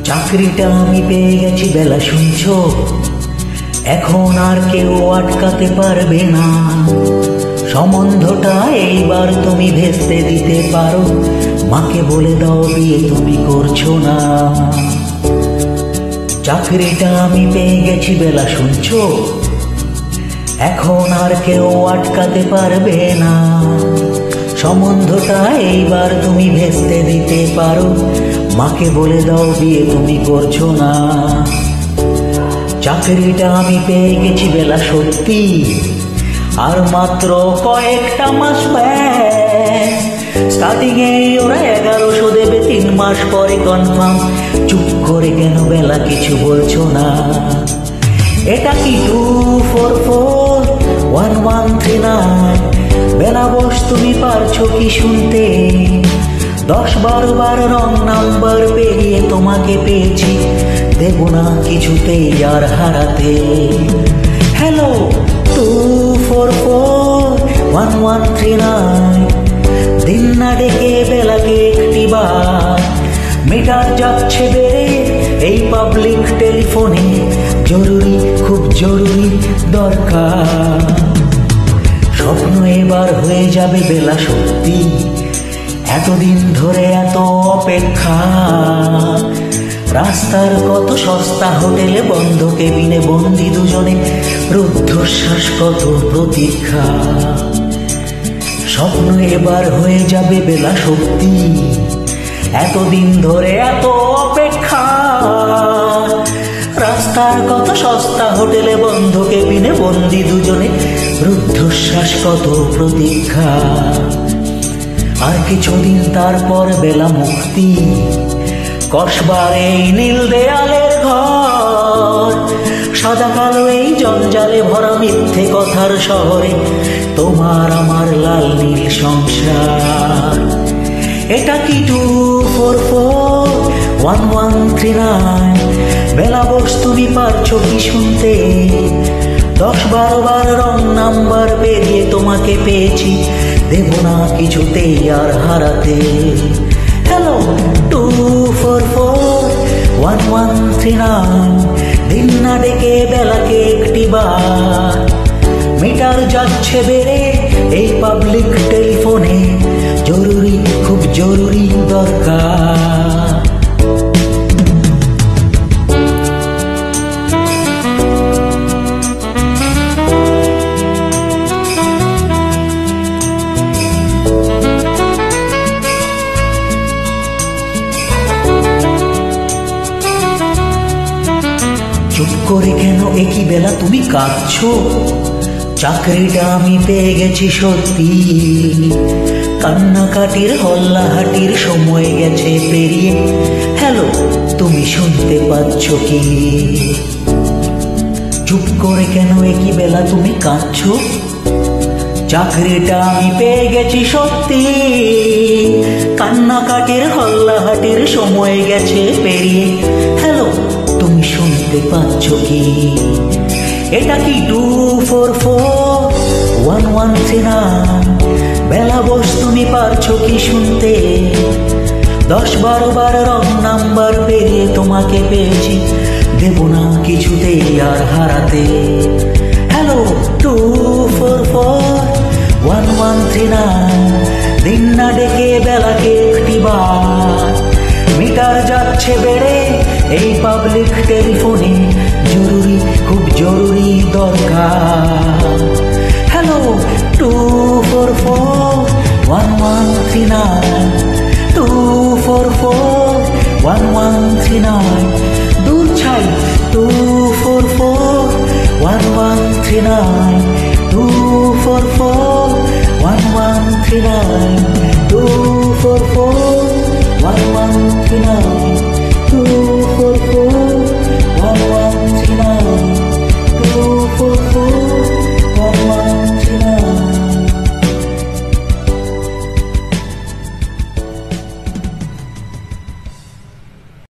চাকরিটা আমি পেয়ে গেছি বেলা শুনছো, এখন আর কেউ আটকাতে পারবে না। সম্বন্ধটা এইবার তুমি ভেস্তে দিতে পারো, মাকে বলে দাও বিয়ে তুমি করছো না। চাকরিটা আমি পেয়ে গেছি বেলা শুনছো, এখন আর কেউ আটকাতে পারবে না। সম্বন্ধটা এইবার তুমি ভেস্তে দিতে পারো, মাকে বলে দাও বিয়ে তুমি করছো না। চাকরিটা আমি পেয়ে গেছি বেলা সত্যি, আর মাত্র কয়েকটা মাস ব্যাস। স্টার্টিং এ ওরা 1100 দেবে, 3 মাস পরে কনফার্ম। চুপ করে কেন বেলা কিছু বলছো না? এটা কি 2441139? বেলা বস তুমি পারছো কি শুনতে? 10-12 বার রং নাম্বার পেরিয়ে তোমাকে পেয়েছি, দেব না কিছুতেই আর হারাতে। হ্যালো 2441139, দিন না ডেকে বেলাকে একটি বার। মিটার যাচ্ছে বেড়ে এই পাবলিক টেলিফোনে, জরুরি খুব জরুরি দরকার। স্বপ্ন এবার হয়ে যাবে বেলা সত্যি, এতদিন ধরে এত অপেক্ষা। রাস্তার কত সস্তা হোটেলে বন্ধ কেবিনে বন্দি দুজনে, রুদ্ধশ্বাস কত প্রতীক্ষা। স্বপ্ন এবার হয়ে যাবে বেলা সত্যি, এতদিন ধরে এত অপেক্ষা। রাস্তার কত সস্তা হোটেলে বন্ধ কেবিনে বন্দি দুজনে, রুদ্ধশ্বাস কত প্রতীক্ষা। আর কিছুদিন তারপর বেলা মুক্তি, কসবার এই নীল দেয়ালের ঘর। সাদা কালো এই জঞ্জালে ভরা মিথ্যে কথার শহরে, তোমার আমার লাল নীল সংসার। এটা কি 2441139? বেলা বস তুমি পারছো কি শুনতে? 10-12 বার রং নাম্বার পেরিয়ে তোমাকে পেয়েছি, দেব না কিছুতেই আর হারাতে। হ্যালো 2441139, দিন না ডেকে বেলাকে একটি বার। মিটার যাচ্ছে বেড়ে এই পাবলিক টেলিফোনে, জরুরি খুব জরুরি দরকার। চুপ করে কেন একই বেলা তুমি কাঁদছো? চাকরিটা আমি পেয়ে গেছি সত্যি, কান্নাকাটির হল্লাহাটির সময় গেছে পেরিয়ে। হ্যালো তুমি শুনতে পাচ্ছ কি? চুপ করে কেন একই বেলা তুমি কাঁদছো? চাকরিটা আমি পেয়ে গেছি সত্যি, কান্নাকাটির হল্লাহাটির সময় গেছে পেরিয়ে। হ্যালো তুমি শুনতে পাচ্ছ কি? এটা কি 2441139? বেলা বস তুমি পারছো কি শুনতে? 10-12 বার রং নাম্বার পেরিয়ে তোমাকে পেয়েছি, দেব না কিছুতেই আর হারাতে। হ্যালো 2441139, দিন না ডেকে বেলাকে একটি বার। মিটার যাচ্ছে বেড়ে এই পাবলিক টেলিফোনে, জরুরি খুব জরুরি দরকার। হ্যালো 2441139, 2441139, দূর ছাই 2441139, 2441139, 2441139, 2